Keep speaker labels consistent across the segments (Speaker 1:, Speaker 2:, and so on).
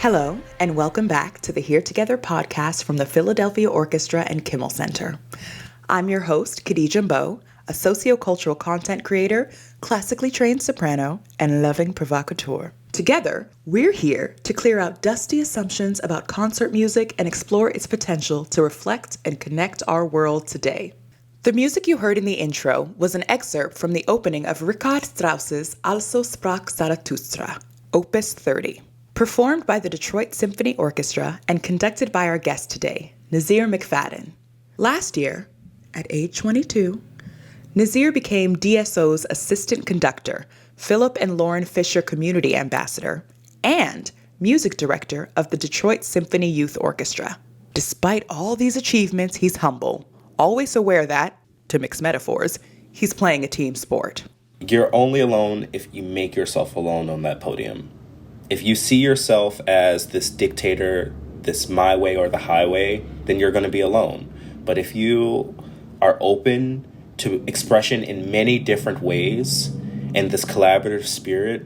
Speaker 1: Hello, and welcome back to the Here Together podcast from the Philadelphia Orchestra and Kimmel Center. I'm your host, Khadija Mbowe, a sociocultural content creator, classically trained soprano, and loving provocateur. Together, we're here to clear out dusty assumptions about concert music and explore its potential to reflect and connect our world today. The music you heard in the intro was an excerpt from the opening of Richard Strauss's Also sprach Zarathustra, Opus 30. Performed by the Detroit Symphony Orchestra and conducted by our guest today, Nazir McFadden. Last year, at age 22, Nazir became DSO's assistant conductor, Philip and Lauren Fisher Community Ambassador, and music director of the Detroit Symphony Youth Orchestra. Despite all these achievements, he's humble, always aware that, to mix metaphors, he's playing a team sport.
Speaker 2: You're only alone if you make yourself alone on that podium. If you see yourself as this dictator, this my way or the highway, then you're going to be alone. But if you are open to expression in many different ways and this collaborative spirit,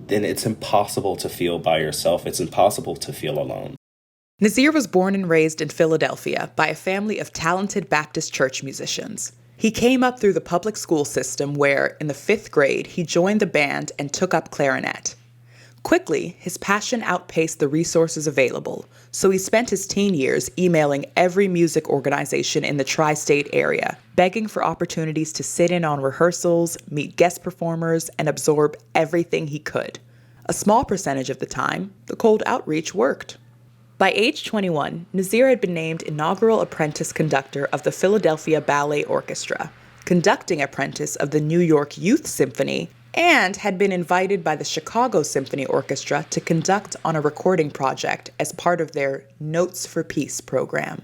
Speaker 2: then it's impossible to feel by yourself. It's impossible to feel alone.
Speaker 1: Nazir was born and raised in Philadelphia by a family of talented Baptist church musicians. He came up through the public school system where, in the 5th grade, he joined the band and took up clarinet. Quickly, his passion outpaced the resources available, so he spent his teen years emailing every music organization in the tri-state area, begging for opportunities to sit in on rehearsals, meet guest performers, and absorb everything he could. A small percentage of the time, the cold outreach worked. By age 21, Nazir had been named inaugural apprentice conductor of the Philadelphia Ballet Orchestra, conducting apprentice of the New York Youth Symphony, and had been invited by the Chicago Symphony Orchestra to conduct on a recording project as part of their Notes for Peace program.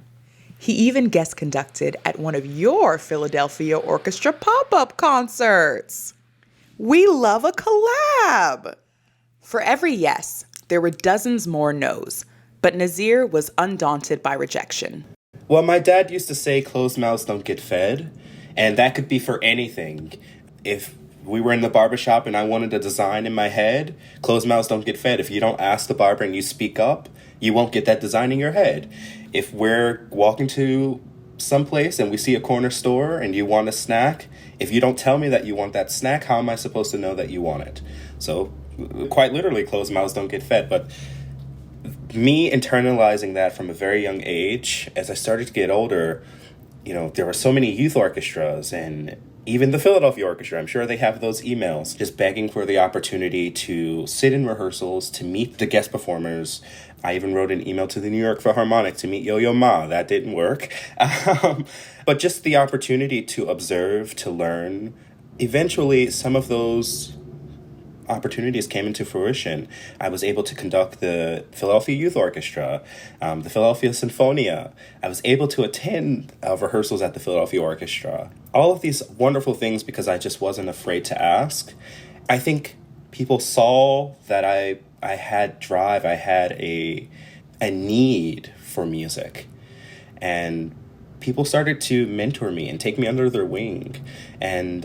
Speaker 1: He even guest conducted at one of your Philadelphia Orchestra pop-up concerts. We love a collab! For every yes, there were dozens more no's, but Nazir was undaunted by rejection.
Speaker 2: Well, my dad used to say closed mouths don't get fed, and that could be for anything. If we were in the barbershop and I wanted a design in my head, closed mouths don't get fed. If you don't ask the barber and you speak up, you won't get that design in your head. If we're walking to someplace and we see a corner store and you want a snack, if you don't tell me that you want that snack, how am I supposed to know that you want it? So quite literally, closed mouths don't get fed. But me internalizing that from a very young age, as I started to get older, there were so many youth orchestras and even the Philadelphia Orchestra, I'm sure they have those emails just begging for the opportunity to sit in rehearsals, to meet the guest performers. I even wrote an email to the New York Philharmonic to meet Yo-Yo Ma. That didn't work. But just the opportunity to observe, to learn. Eventually, some of those opportunities came into fruition. I was able to conduct the Philadelphia Youth Orchestra, the Philadelphia Sinfonia. I was able to attend rehearsals at the Philadelphia Orchestra. All of these wonderful things because I just wasn't afraid to ask. I think people saw that I had drive, I had a need for music. And people started to mentor me and take me under their wing. And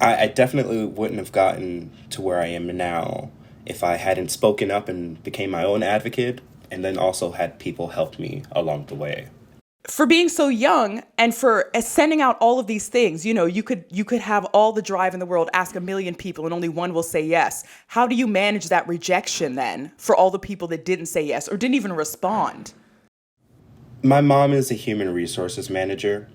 Speaker 2: I definitely wouldn't have gotten to where I am now if I hadn't spoken up and became my own advocate and then also had people help me along the way.
Speaker 1: For being so young and for sending out all of these things, you could have all the drive in the world, ask 1 million people and only one will say yes. How do you manage that rejection then for all the people that didn't say yes or didn't even respond?
Speaker 2: My mom is a human resources manager.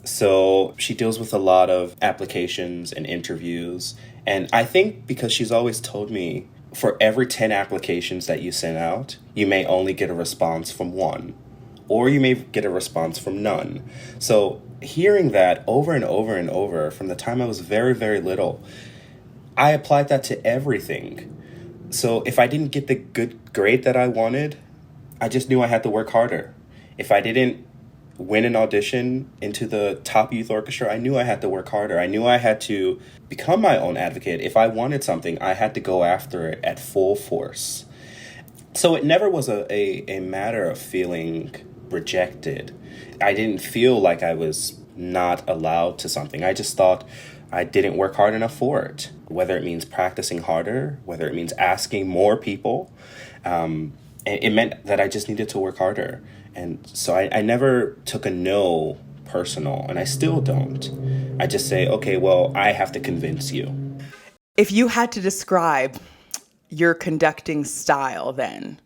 Speaker 2: So she deals with a lot of applications and interviews. And I think because she's always told me, for every 10 applications that you send out, you may only get a response from one, or you may get a response from none. So hearing that over and over and over from the time I was very, very little, I applied that to everything. So if I didn't get the good grade that I wanted, I just knew I had to work harder. If I didn't win an audition into the top youth orchestra, I knew I had to work harder. I knew I had to become my own advocate. If I wanted something, I had to go after it at full force. So it never was a matter of feeling rejected. I didn't feel like I was not allowed to something. I just thought I didn't work hard enough for it. Whether it means practicing harder, whether it means asking more people, And it meant that I just needed to work harder. And so I never took a no personal, and I still don't. I just say, okay, well, I have to convince you.
Speaker 1: If you had to describe your conducting style then,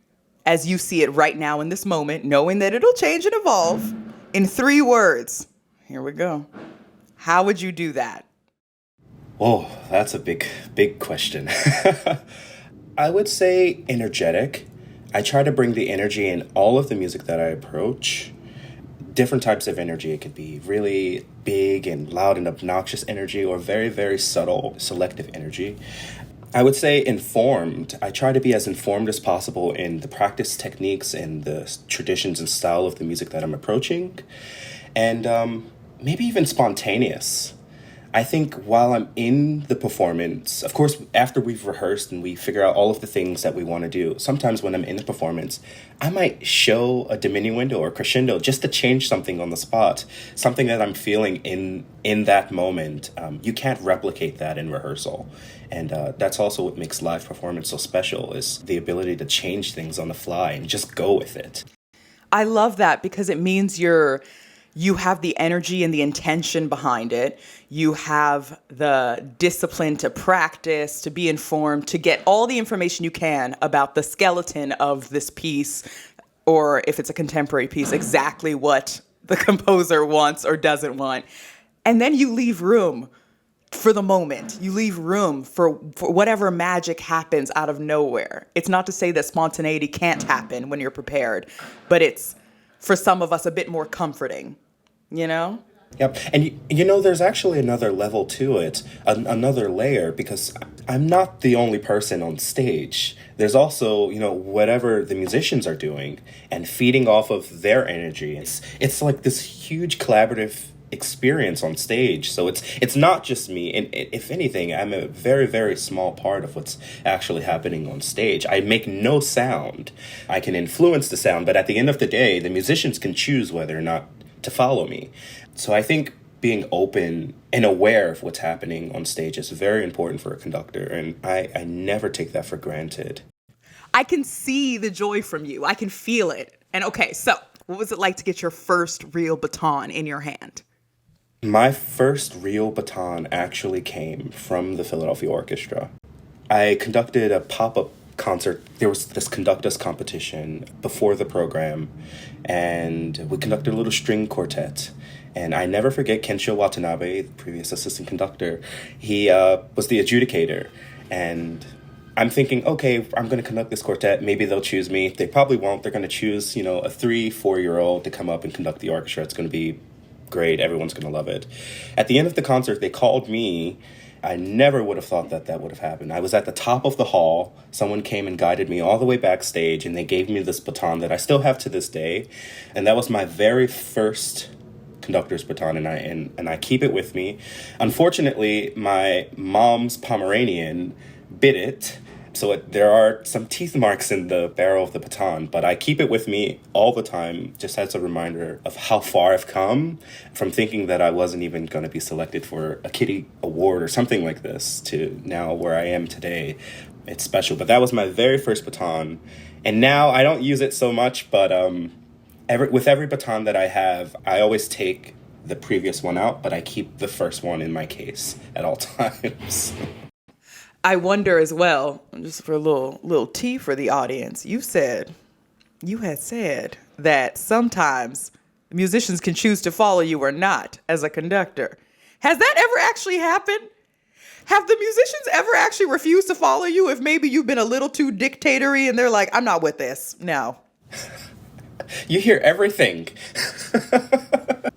Speaker 1: as you see it right now in this moment, knowing that it'll change and evolve, in 3 words, here we go. How would you do that?
Speaker 2: Oh, that's a big question. I would say energetic. I try to bring the energy in all of the music that I approach. Different types of energy. It could be really big and loud and obnoxious energy, or very, very subtle, selective energy. I would say informed. I try to be as informed as possible in the practice techniques and the traditions and style of the music that I'm approaching. And maybe even spontaneous. I think while I'm in the performance, of course, after we've rehearsed and we figure out all of the things that we want to do, sometimes when I'm in the performance, I might show a diminuendo or crescendo just to change something on the spot, something that I'm feeling in that moment. You can't replicate that in rehearsal. And that's also what makes live performance so special, is the ability to change things on the fly and just go with it.
Speaker 1: I love that, because it means you have the energy and the intention behind it. You have the discipline to practice, to be informed, to get all the information you can about the skeleton of this piece, or if it's a contemporary piece, exactly what the composer wants or doesn't want. And then you leave room for the moment. You leave room for whatever magic happens out of nowhere. It's not to say that spontaneity can't happen when you're prepared, but it's, for some of us, a bit more comforting, you know?
Speaker 2: Yep. And, there's actually another level to it, another layer, because I'm not the only person on stage. There's also, whatever the musicians are doing and feeding off of their energy. It's like this huge collaborative experience on stage. So it's not just me. And if anything, I'm a very, very small part of what's actually happening on stage. I make no sound. I can influence the sound, but at the end of the day, the musicians can choose whether or not to follow me. So I think being open and aware of what's happening on stage is very important for a conductor, and I never take that for granted.
Speaker 1: I can see the joy from you. I can feel it. And okay, so what was it like to get your first real baton in your hand?
Speaker 2: My first real baton actually came from the Philadelphia Orchestra. I conducted a pop-up concert. There was this Conduct Us competition before the program, and we conducted a little string quartet. And I never forget Kensho Watanabe, the previous assistant conductor. He was the adjudicator. And I'm thinking, okay, I'm going to conduct this quartet. Maybe they'll choose me. They probably won't. They're going to choose, a 3-4-year-old to come up and conduct the orchestra. It's going to be great. Everyone's going to love it. At the end of the concert, they called me. I never would have thought that would have happened. I was at the top of the hall. Someone came and guided me all the way backstage, and they gave me this baton that I still have to this day. And that was my very first conductor's baton, and I keep it with me. Unfortunately, my mom's Pomeranian bit it, so there are some teeth marks in the barrel of the baton, but I keep it with me all the time, just as a reminder of how far I've come from thinking that I wasn't even going to be selected for a Kitty Award or something like this to now where I am today. It's special, but that was my very first baton, and now I don't use it so much, but with every baton that I have, I always take the previous one out, but I keep the first one in my case at all times.
Speaker 1: I wonder as well, just for a little tea for the audience, you had said that sometimes musicians can choose to follow you or not as a conductor. Has that ever actually happened? Have the musicians ever actually refused to follow you if maybe you've been a little too dictatory and they're like, I'm not with this? No.
Speaker 2: You hear everything.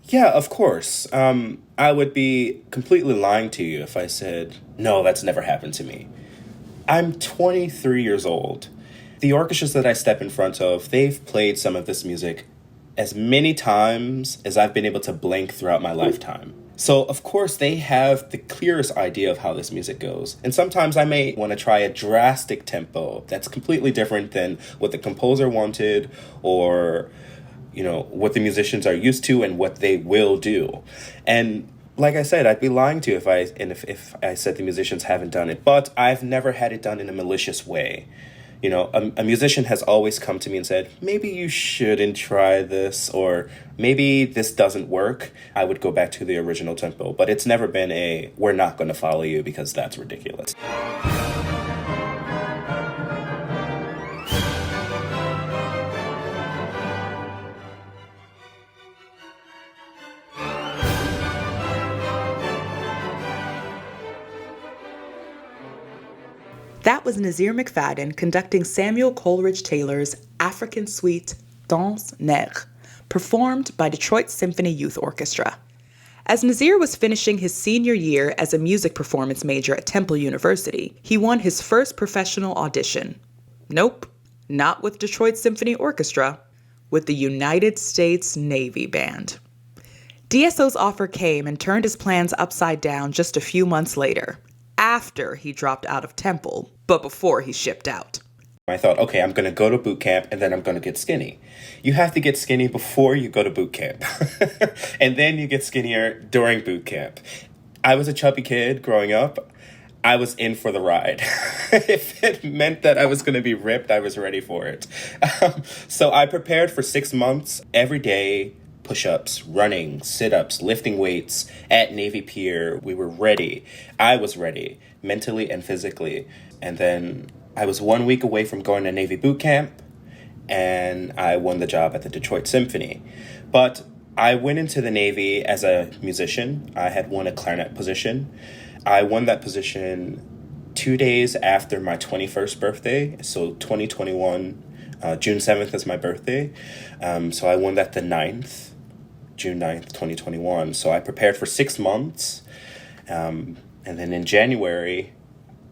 Speaker 2: Yeah, of course. I would be completely lying to you if I said, no, that's never happened to me. I'm 23 years old. The orchestras that I step in front of, they've played some of this music as many times as I've been able to blink throughout my lifetime. So, of course, they have the clearest idea of how this music goes. And sometimes I may want to try a drastic tempo that's completely different than what the composer wanted or, what the musicians are used to and what they will do. And like I said, I'd be lying to you if I said the musicians haven't done it. But I've never had it done in a malicious way. You know, a musician has always come to me and said, maybe you shouldn't try this, or maybe this doesn't work. I would go back to the original tempo. But it's never been we're not going to follow you because that's ridiculous.
Speaker 1: That was Nazir McFadden conducting Samuel Coleridge-Taylor's African suite Danse, Nègre, performed by Detroit Symphony Youth Orchestra. As Nazir was finishing his senior year as a music performance major at Temple University, he won his first professional audition. Nope, not with Detroit Symphony Orchestra, with the United States Navy Band. DSO's offer came and turned his plans upside down just a few months later, after he dropped out of Temple, but before he shipped out.
Speaker 2: I thought, okay, I'm going to go to boot camp and then I'm going to get skinny. You have to get skinny before you go to boot camp. And then you get skinnier during boot camp. I was a chubby kid growing up. I was in for the ride. If it meant that I was going to be ripped, I was ready for it. So I prepared for 6 months every day. Push-ups, running, sit-ups, lifting weights at Navy Pier. We were ready. I was ready, mentally and physically. And then I was 1 week away from going to Navy boot camp, and I won the job at the Detroit Symphony. But I went into the Navy as a musician. I had won a clarinet position. I won that position 2 days after my 21st birthday, so 2021. June 7th is my birthday. So I won that the 9th. June 9th, 2021. So I prepared for 6 months. And then in January,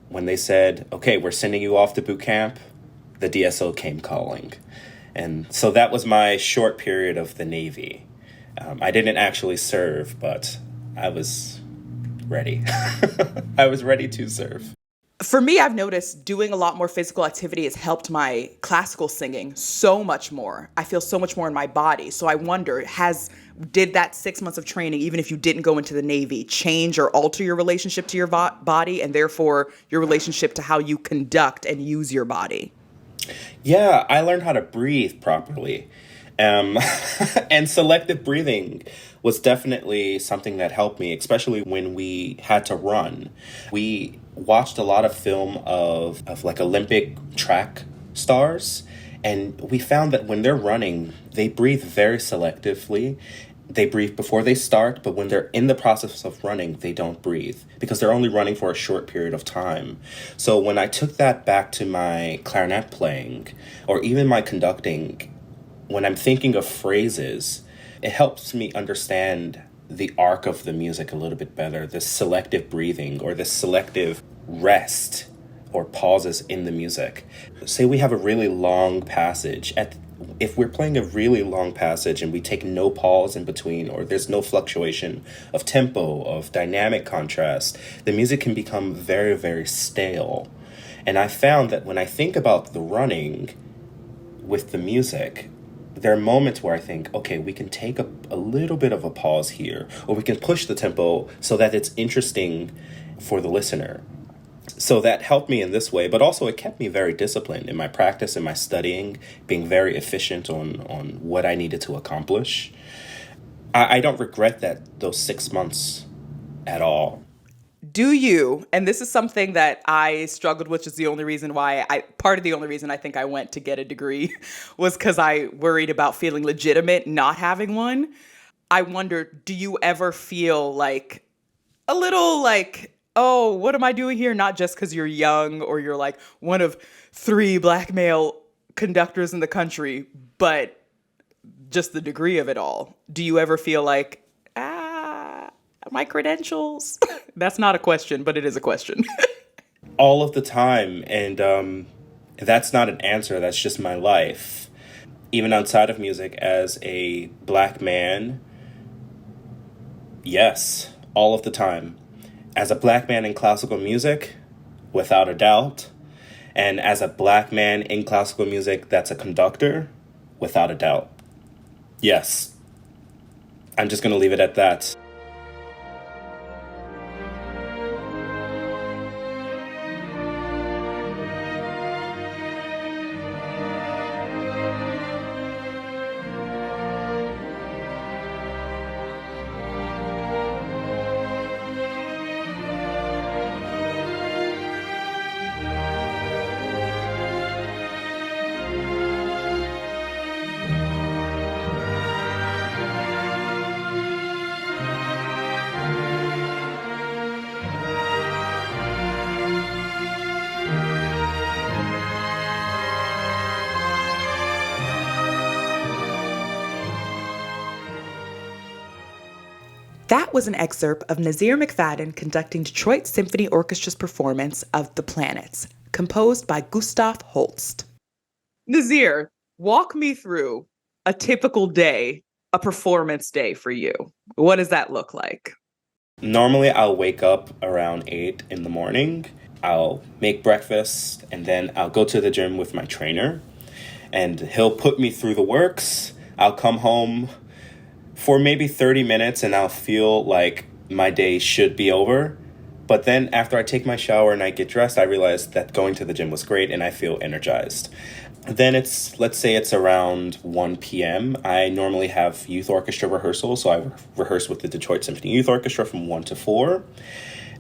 Speaker 2: when they said, okay, we're sending you off to boot camp, the DSO came calling. And so that was my short period of the Navy. I didn't actually serve, but I was ready. I was ready to serve.
Speaker 1: For me, I've noticed doing a lot more physical activity has helped my classical singing so much more. I feel so much more in my body. So I wonder, did that 6 months of training, even if you didn't go into the Navy, change or alter your relationship to your body and therefore your relationship to how you conduct and use your body?
Speaker 2: Yeah, I learned how to breathe properly. And selective breathing was definitely something that helped me, especially when we had to run. We watched a lot of film of like Olympic track stars, and we found that when they're running, they breathe very selectively. They breathe before they start, but when they're in the process of running, they don't breathe because they're only running for a short period of time. So when I took that back to my clarinet playing or even my conducting, when I'm thinking of phrases, it helps me understand the arc of the music a little bit better, this selective breathing or this selective rest or pauses in the music. Say we have a really long passage. If we're playing a really long passage and we take no pause in between, or there's no fluctuation of tempo, of dynamic contrast, the music can become very, very stale. And I found that when I think about the running with the music, there are moments where I think, okay, we can take a little bit of a pause here, or we can push the tempo so that it's interesting for the listener. So that helped me in this way, but also it kept me very disciplined in my practice, in my studying, being very efficient on what I needed to accomplish. I don't regret those 6 months at all.
Speaker 1: Do you? And this is something that I struggled with, which is the only reason why part of the only reason I think I went to get a degree was because I worried about feeling legitimate not having one. I wonder, do you ever feel like a little like, oh, what am I doing here? Not just because you're young or you're like one of 3 Black male conductors in the country, but just the degree of it all. Do you ever feel like, my credentials? That's not a question, but it is a question.
Speaker 2: All of the time. And that's not an answer. That's just my life. Even outside of music, as a Black man, yes, all of the time. As a Black man in classical music, without a doubt. And as a Black man in classical music that's a conductor, without a doubt. Yes. I'm just going to leave it at that.
Speaker 1: That was an excerpt of Nazir McFadden conducting Detroit Symphony Orchestra's performance of The Planets, composed by Gustav Holst. Nazir, walk me through a typical day, a performance day for you. What does that look like?
Speaker 2: Normally, I'll wake up around 8 in the morning. I'll make breakfast, and then I'll go to the gym with my trainer, and he'll put me through the works. I'll come home for maybe 30 minutes and I'll feel like my day should be over. But then after I take my shower and I get dressed, I realize that going to the gym was great and I feel energized. Then let's say it's around 1 p.m. I normally have youth orchestra rehearsal, so I rehearse with the Detroit Symphony Youth Orchestra from 1 to 4.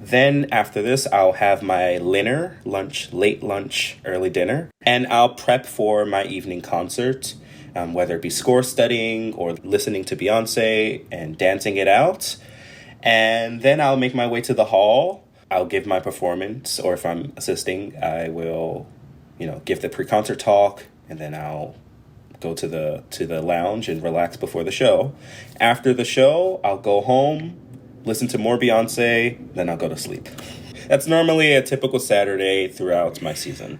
Speaker 2: Then after this, I'll have my lunch, late lunch, early dinner, and I'll prep for my evening concert. Whether it be score studying or listening to Beyoncé and dancing it out. And then I'll make my way to the hall. I'll give my performance, or if I'm assisting, I will, give the pre-concert talk, and then I'll go to the lounge and relax before the show. After the show, I'll go home, listen to more Beyoncé, then I'll go to sleep. That's normally a typical Saturday throughout my season.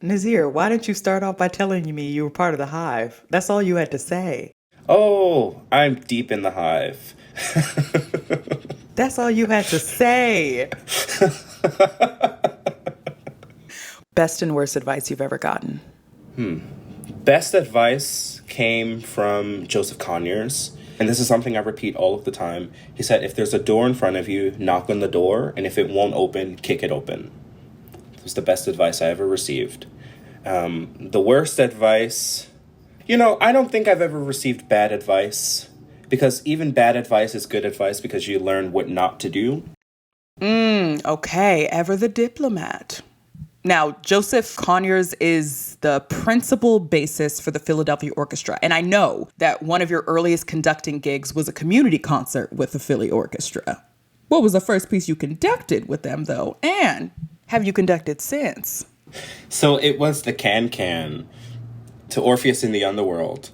Speaker 1: Nazir, why didn't you start off by telling me you were part of the Hive? That's all you had to say.
Speaker 2: Oh, I'm deep in the Hive.
Speaker 1: That's all you had to say. Best and worst advice you've ever gotten?
Speaker 2: Best advice came from Joseph Conyers. And this is something I repeat all of the time. He said, if there's a door in front of you, knock on the door. And if it won't open, kick it open. It was the best advice I ever received. The worst advice, I don't think I've ever received bad advice, because even bad advice is good advice because you learn what not to do.
Speaker 1: Okay, ever the diplomat. Now, Joseph Conyers is the principal bassist for the Philadelphia Orchestra, and I know that one of your earliest conducting gigs was a community concert with the Philly Orchestra. What was the first piece you conducted with them, though? And have you conducted since?
Speaker 2: So it was the Can to Orpheus in the Underworld.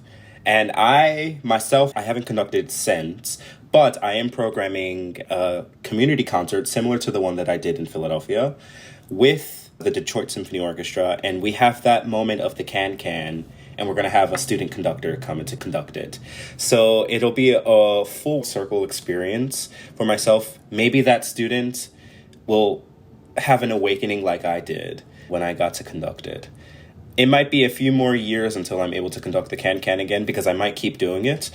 Speaker 2: And I haven't conducted since, but I am programming a community concert similar to the one that I did in Philadelphia with the Detroit Symphony Orchestra. And we have that moment of the Can, and we're going to have a student conductor come in to conduct it. So it'll be a full circle experience for myself. Maybe that student will have an awakening like I did when I got to conduct it. It might be a few more years until I'm able to conduct the Can again, because I might keep doing it.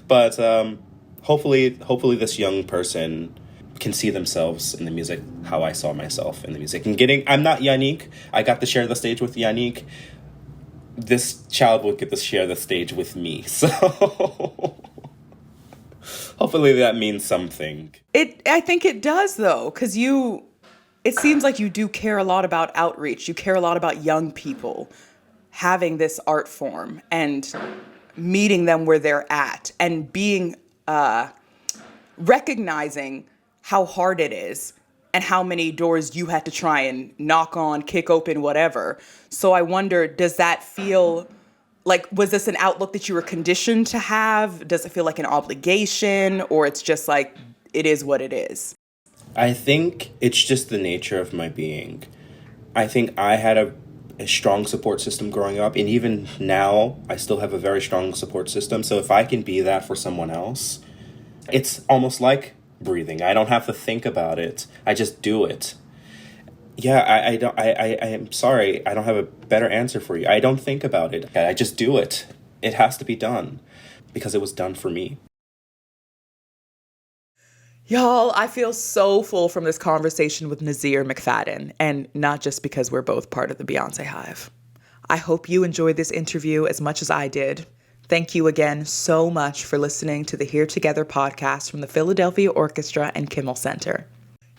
Speaker 2: But hopefully this young person can see themselves in the music how I saw myself in the music. And I'm not Yannick. I got to share the stage with Yannick. This child will get to share the stage with me. So hopefully that means something.
Speaker 1: I think it does, though, because it seems like you do care a lot about outreach. You care a lot about young people having this art form and meeting them where they're at and being, recognizing how hard it is and how many doors you had to try and knock on, kick open, whatever. So I wonder, does that feel like, was this an outlook that you were conditioned to have? Does it feel like an obligation, or it's just like, it is what it is?
Speaker 2: I think it's just the nature of my being. I think I had a strong support system growing up, and even now I still have a very strong support system. So if I can be that for someone else, it's almost like breathing. I don't have to think about it. I just do it. Yeah, I am sorry. I don't have a better answer for you. I don't think about it. I just do it. It has to be done because it was done for me.
Speaker 1: Y'all, I feel so full from this conversation with Nazir McFadden, and not just because we're both part of the Beyoncé Hive. I hope you enjoyed this interview as much as I did. Thank you again so much for listening to the Here Together podcast from the Philadelphia Orchestra and Kimmel Center.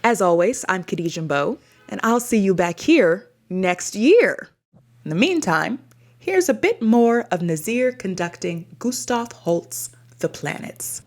Speaker 1: As always, I'm Khadija Mbowe, and I'll see you back here next year. In the meantime, here's a bit more of Nazir conducting Gustav Holst's The Planets.